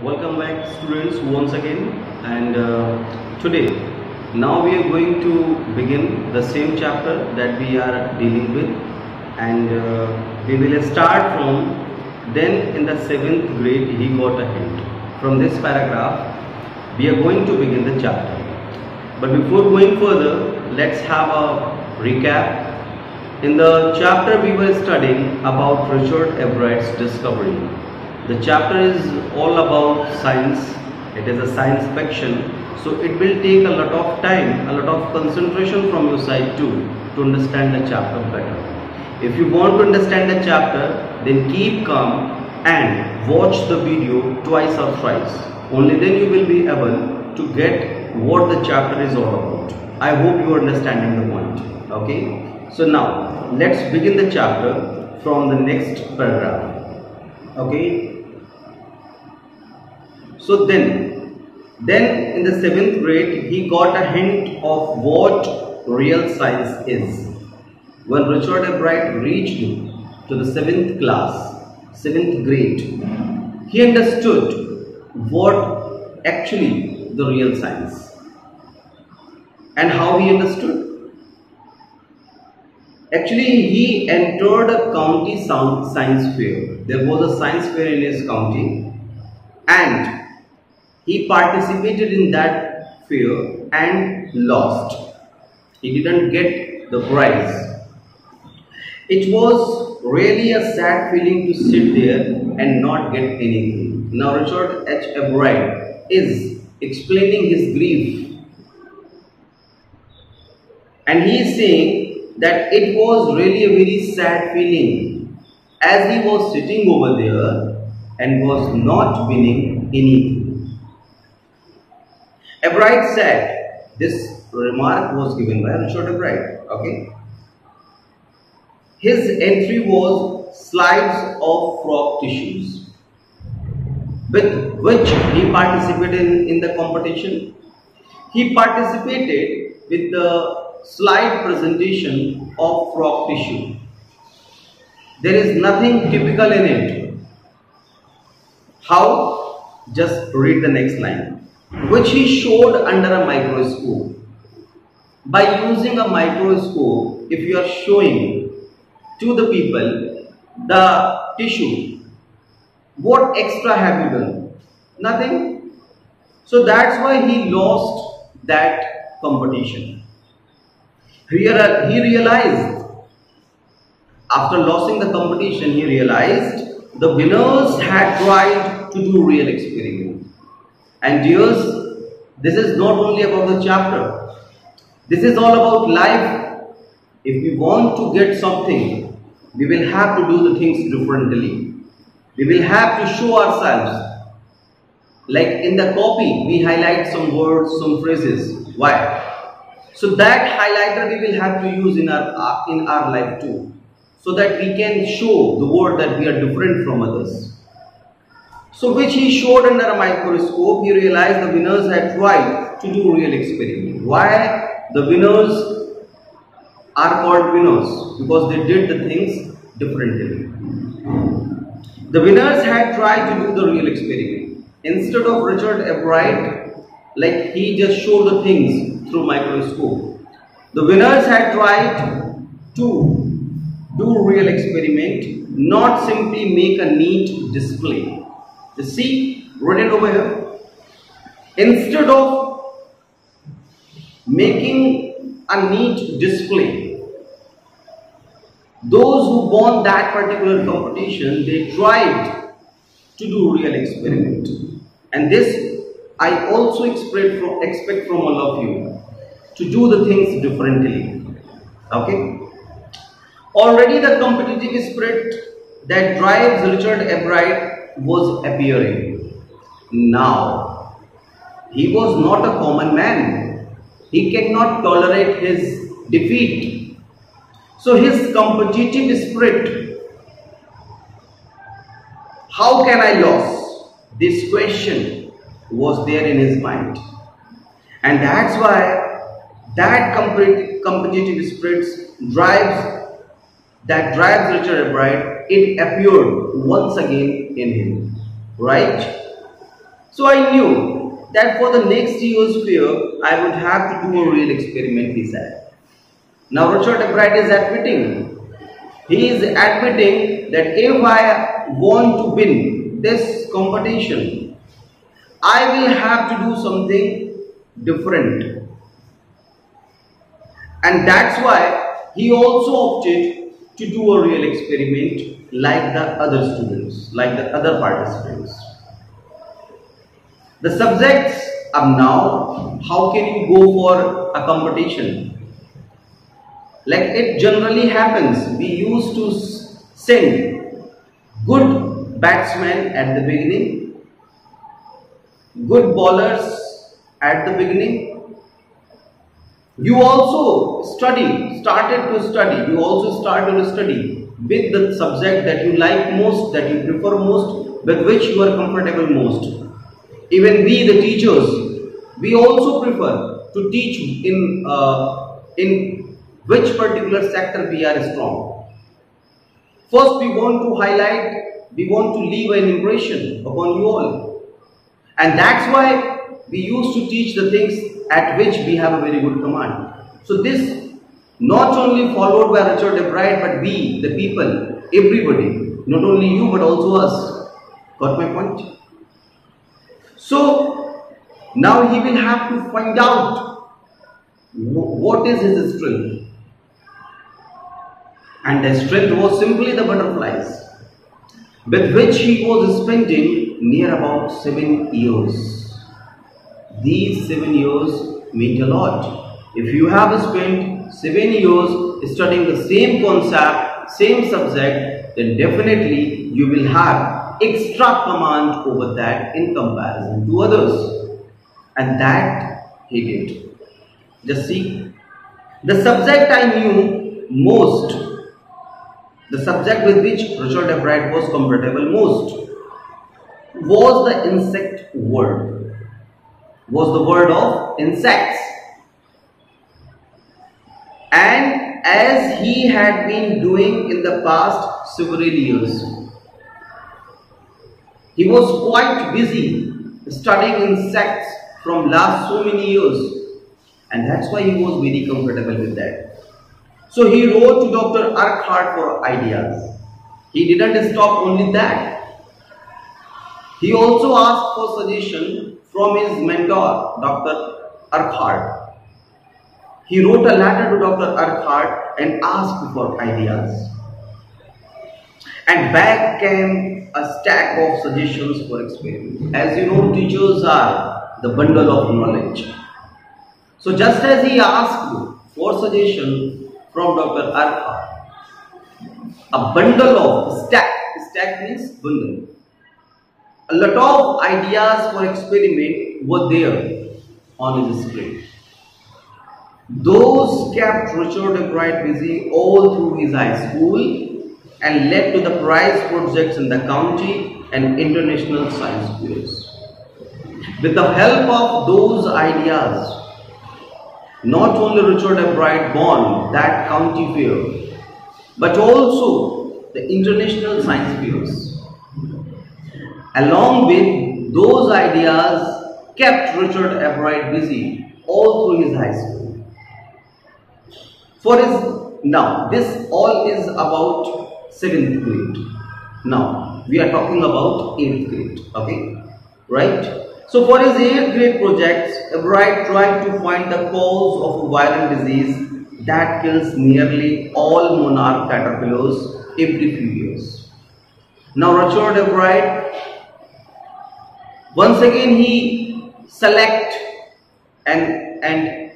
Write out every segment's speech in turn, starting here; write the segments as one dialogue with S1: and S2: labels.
S1: Welcome back students once again, and today now we are going to begin the same chapter that we are dealing with, and we will start from then in the 7th grade he got a hint. From this paragraph we are going to begin the chapter, but before going further, let's have a recap. In the chapter we were studying about Richard Everett's discovery. The chapter is all about science. It is a science fiction, so it will take a lot of time, a lot of concentration from your side too to understand the chapter better. If you want to understand the chapter, then keep calm and watch the video twice or thrice. Only then you will be able to get what the chapter is all about. I hope you are understanding the point. Okay, so now let's begin the chapter from the next paragraph. Okay, so then in the 7th grade he got a hint of what real science is. When Richard Everett reached to the 7th class, 7th grade, he understood what actually the real science. And how he understood? Actually, he entered a county science fair. There was a science fair in his county, and he participated in that fair and lost. He didn't get the prize. It was really a sad feeling to sit there and not get anything. Now Richard H. Everett is explaining his grief, and he is saying that it was really a very sad feeling as he was sitting over there and was not winning anything. Everett said, this remark was given by Richard Everett. Okay, his entry was slides of frog tissues with which he participated in the competition. He participated with the slide presentation of frog tissue. There is nothing typical in it. How? Just read the next line. Which he showed under a microscope. By using a microscope, if you are showing to the people the tissue, what extra have you done? Nothing. So that's why he lost that competition. He realized, after losing the competition, he realized the winners had tried to do real experiment. And dears, this is not only about the chapter. This is all about life. If we want to get something, we will have to do the things differently. We will have to show ourselves. Like in the copy, we highlight some words, some phrases. Why? So that highlighter we will have to use in our life too, so that we can show the word that we are different from others. So which he showed under a microscope, he realized the winners had tried to do real experiment. Why the winners are called winners? Because they did the things differently. The winners had tried to do the real experiment. Instead of Richard Everett, like he just showed the things through microscope, the winners had tried to do real experiment, not simply make a neat display. You see, written over here. Instead of making a neat display, those who won that particular competition, they tried to do real experiment. And this I also expect from all of you, to do the things differently. Okay? Already the competitive spirit that drives Richard Everett was appearing. Now, he was not a common man. He cannot tolerate his defeat. So his competitive spirit, how can I lose? This question was there in his mind. And that's why that competitive spirit drives Richard Everett. It appeared once again in him, right? So I knew that for the next year's fair, I would have to do a real experiment, he said. Now Richard Ebright is admitting. He is admitting that if I want to win this competition, I will have to do something different. And that's why he also opted to do a real experiment like the other students, like the other participants. The subjects are now, how can you go for a competition? Like it generally happens, we used to send good batsmen at the beginning, good bowlers at the beginning. You also started to study, you also started to study with the subject that you like most, that you prefer most, with which you are comfortable most. Even we, the teachers, we also prefer to teach in which particular sector we are strong. First, we want to highlight, we want to leave an impression upon you all. And that's why we used to teach the things at which we have a very good command. So this not only followed by Richard Ebright, but we, the people, everybody, not only you but also us. Got my point? So now he will have to find out what is his strength. And the strength was simply the butterflies, with which he was spending near about 7 years. These 7 years mean a lot. If you have spent 7 years studying the same concept, same subject, then definitely you will have extra command over that in comparison to others. And that he did. Just see, the subject I knew most, the subject with which Richard Ebright was comfortable most, was the insect world, was the world of insects. And as he had been doing in the past several years, he was quite busy studying insects from last so many years, and that's why he was very comfortable with that. So he wrote to Dr. Urquhart for ideas. He didn't stop only that. He also asked for suggestion from his mentor, Dr. Urquhart. He wrote a letter to Dr. Urquhart and asked for ideas. And back came a stack of suggestions for experiment. As you know, teachers are the bundle of knowledge. So just as he asked for suggestion from Dr. Urquhart, a bundle of stack means bundle. A lot of ideas for experiment were there on his screen. Those kept Richard Ebright busy all through his high school and led to the prize projects in the county and international science fairs. With the help of those ideas, not only Richard Ebright won that county fair, but also the international science fairs. Along with those ideas kept Richard Ebright busy all through his high school. Now this all is about 7th grade. Now we are talking about 8th grade. Okay, right? So for his 8th grade projects, Ebright tried to find the cause of a viral disease that kills nearly all monarch caterpillars every few years. Now Richard Ebright, once again he select and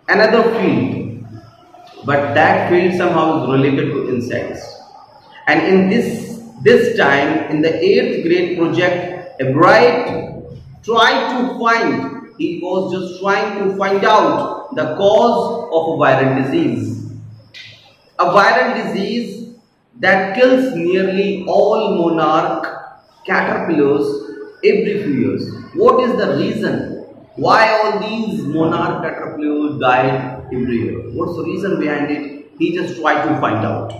S1: another field, but that field somehow is related to insects. And in this time, in the 8th grade project, Ebright he was just trying to find out the cause of a viral disease. A viral disease that kills nearly all monarch caterpillars every few years. What is the reason? Why all these monarch caterpillars died every year? What's the reason behind it? He just tried to find out.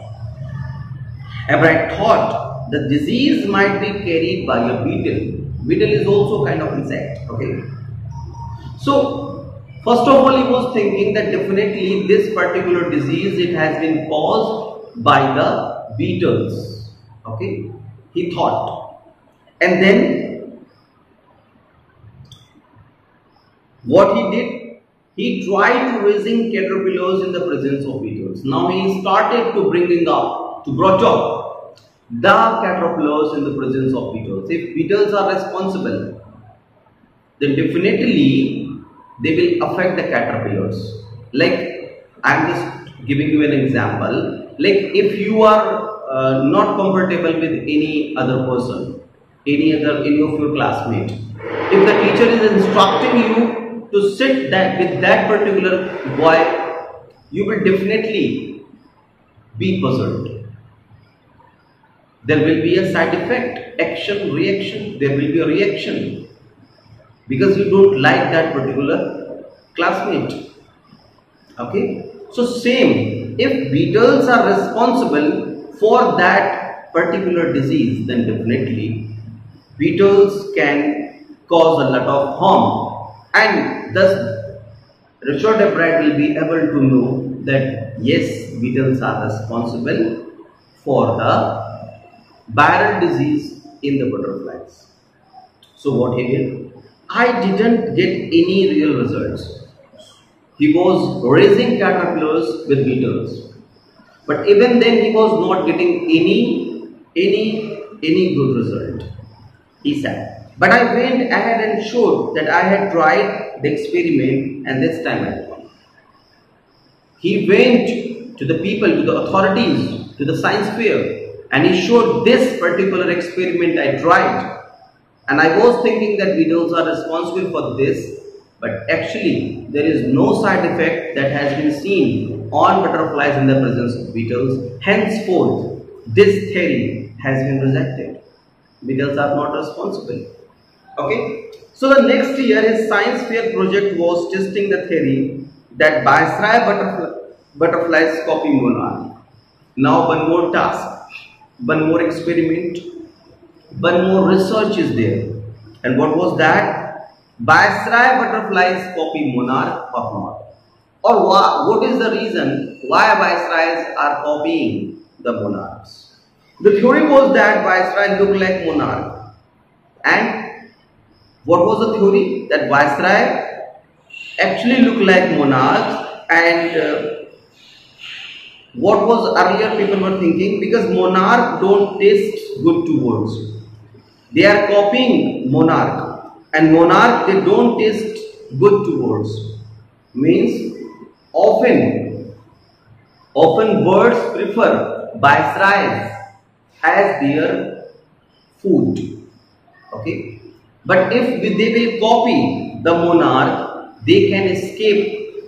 S1: Ebright thought the disease might be carried by a beetle. Beetle is also kind of insect. Okay. So first of all, he was thinking that definitely this particular disease, it has been caused by the beetles. Okay. He thought. And then what he did, he tried raising caterpillars in the presence of beetles. Now he started to brought up the caterpillars in the presence of beetles. If beetles are responsible, then definitely they will affect the caterpillars. Like, I am just giving you an example. Like, if you are not comfortable with any other person, any of your classmate, if the teacher is instructing you to sit with that particular boy, you will definitely be puzzled. There will be a side effect, action, reaction. There will be a reaction because you don't like that particular classmate. Okay. So same, if beetles are responsible for that particular disease, then definitely beetles can cause a lot of harm, and thus Richard Ebright will be able to know that yes, beetles are responsible for the viral disease in the butterflies. So what he did, I didn't get any real results. He was raising caterpillars with beetles, but even then he was not getting any good result. He said, but I went ahead and showed that I had tried the experiment, and this time I won. He went to the people, to the authorities, to the science fair, and he showed this particular experiment I tried, and I was thinking that beetles are responsible for this, but actually there is no side effect that has been seen on butterflies in the presence of beetles. Henceforth, this theory has been rejected. Beetles are not responsible. Okay. So the next year his science fair project was testing the theory that Viceroy butterflies copy monarch. Now one more task, one more experiment, one more research is there. And what was that? Viceroy butterflies copy monarch or not? Or what is the reason why viceroys are copying the monarchs? The theory was that viceroy looked like monarch. And what was the theory? That viceroy actually looked like monarchs, and what was earlier people were thinking, because monarch don't taste good to words. They are copying monarch, and monarch they don't taste good to words. Means often birds prefer viceroys as their food. Okay, but if they will copy the monarch, they can escape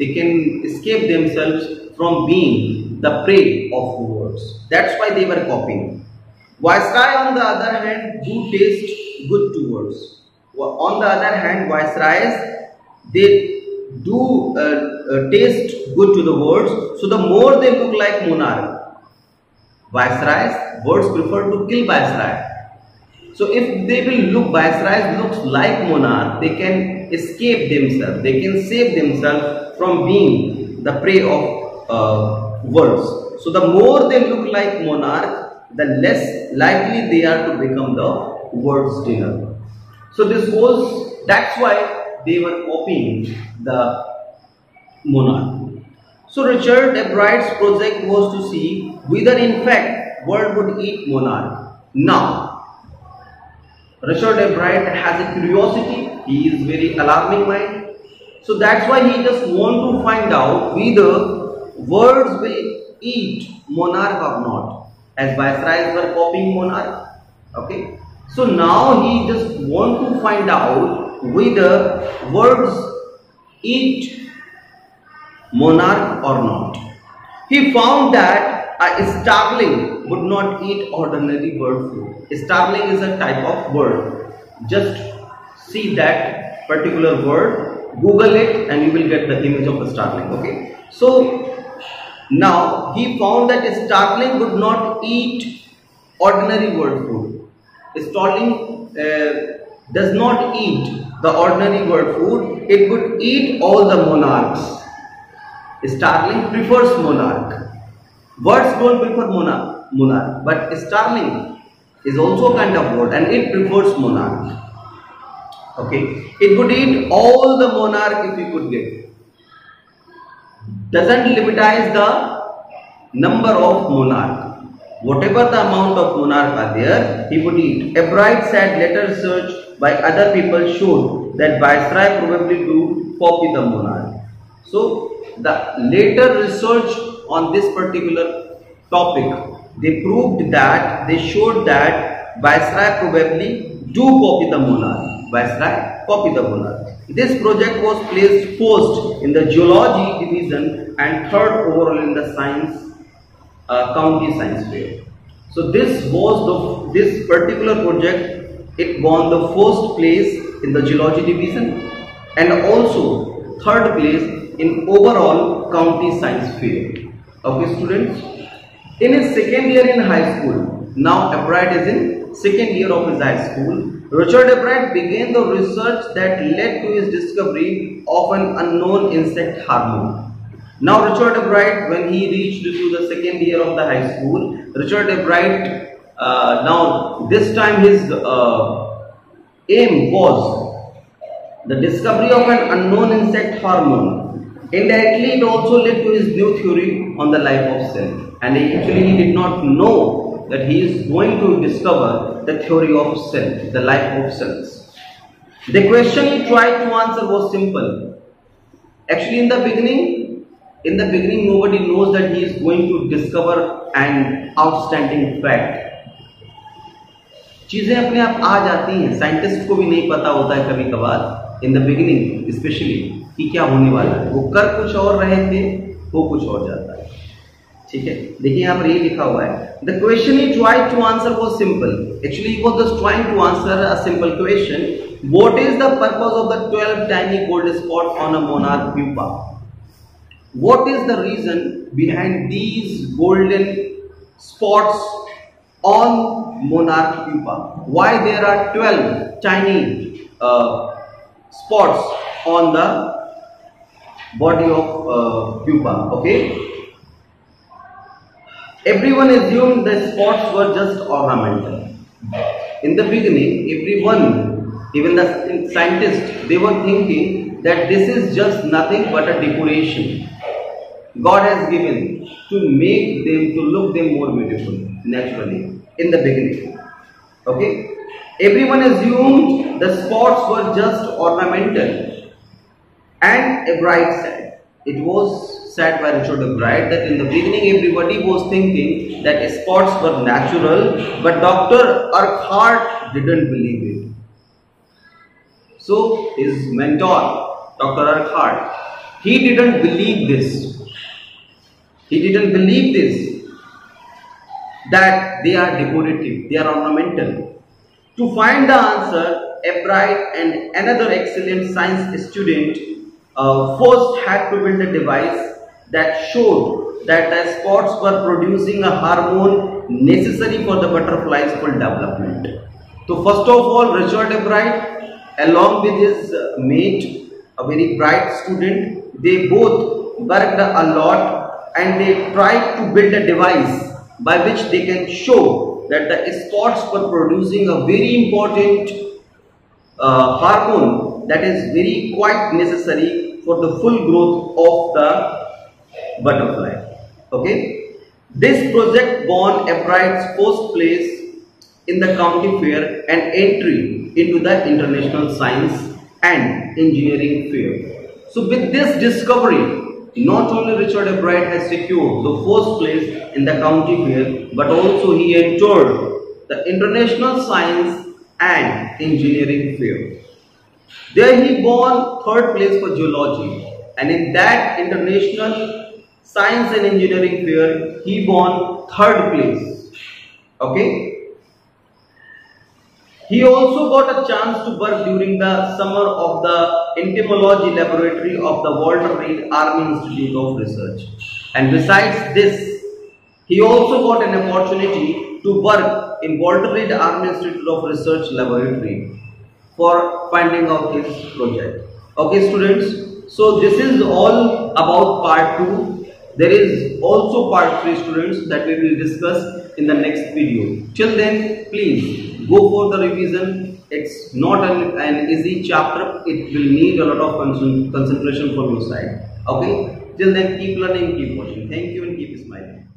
S1: themselves from being the prey of birds. That's why they were copying. Viceroy on the other hand do taste good to birds. On the other hand, viceroys they do taste good to the birds. So the more they look like monarch, viceroys, birds prefer to kill viceroy. So if they will look, viceroys looks like monarch, they can escape themselves, they can save themselves from being the prey of birds. So the more they look like monarch, the less likely they are to become the bird's dinner. So that's why they were copying the monarch. So Richard Ebright's project was to see whether in fact bird would eat monarch. Now, Richard Ebright has a curiosity, he is very alarming mind. So that's why he just want to find out whether birds will eat monarch or not, as viceroys were copying monarch. Okay. So now he just want to find out whether birds eat monarch or not. He found that a starling would not eat ordinary bird food. A starling is a type of bird. Just see that particular bird, Google it, and you will get the image of a starling. Okay. So now he found that a starling would not eat ordinary world food. Starling does not eat the ordinary world food, it would eat all the monarchs. Starling prefers monarch. Birds don't prefer monarch, but starling is also a kind of bird and it prefers monarch. Okay, it would eat all the monarch if it could get. Doesn't limitize the number of monarch. Whatever the amount of monarch are there, he would eat. A bright sad later research by other people showed that Viceroy probably do copy the monarch. So the later research on this particular topic, they proved that, they showed that Viceroy probably do copy the monarch. Viceroy copy the monarch. This project was placed first in the geology division and third overall in the science county science fair. So this particular project, it won the first place in the geology division and also third place in overall county science fair. Okay students, in his second year in high school, now Ebright is in second year of his high school, Richard Ebright began the research that led to his discovery of an unknown insect hormone. Now Richard Ebright, when he reached to the second year of the high school, Richard Ebright, now this time his aim was the discovery of an unknown insect hormone. Indirectly, it also led to his new theory on the life of cell. And actually he did not know that he is going to discover the theory of cell, the life of cells. The question he tried to answer was simple. Actually in the beginning nobody knows that he is going to discover an outstanding fact. चीजें अपने आप आ जाती हैं, scientist को भी नहीं पता होता है कभी कभार इन द बिगिनिंग स्पेशली कि क्या होने वाला है। वो कर कुछ और रहे थे, वो कुछ और जाता है। ठीक है, देखिए यहाँ पर ये लिखा हुआ है, the question he tried to answer was simple. Actually he was just trying to answer a simple question, what is the purpose of the 12 tiny gold spot on a monarch pupa? What is the reason behind these golden spots on monarch pupa? Why there are 12 tiny spots on the body of pupa? Okay. Everyone assumed the spots were just ornamental. In the beginning, everyone, even the scientists, they were thinking that this is just nothing but a decoration God has given to make them, to look them more beautiful naturally in the beginning. Okay, everyone assumed the spots were just ornamental, and Ebright said, it was said by Richard Ebright that in the beginning everybody was thinking that spots were natural, but Dr. Urquhart didn't believe it. So his mentor, Dr. Urquhart, he didn't believe this. He didn't believe this, that they are decorative, they are ornamental. To find the answer, Ebright and another excellent science student first had to build a device that showed that the spots were producing a hormone necessary for the butterfly's full development. So first of all, Richard Ebright, along with his mate, a very bright student, they both worked a lot and they tried to build a device by which they can show that the spots were producing a very important hormone that is very quite necessary for the full growth of the butterfly. Okay, this project won Ebright's first place in the county fair and entry into the International Science and Engineering Fair. So with this discovery, not only Richard Ebright has secured the first place in the county fair, but also he entered the International Science and Engineering Fair. There he won third place for geology, and in that International Science and Engineering Fair he won third place. Okay. He also got a chance to work during the summer of the entomology laboratory of the Walter Reed Army Institute of Research. And besides this, he also got an opportunity to work in Walter Reed Army Institute of Research Laboratory for finding out his project. Okay students, so this is all about part 2. There is also part 3 students that we will discuss in the next video. Till then, please go for the revision. It's not an easy chapter. It will need a lot of concentration from your side. Okay, till then keep learning, keep watching. Thank you and keep smiling.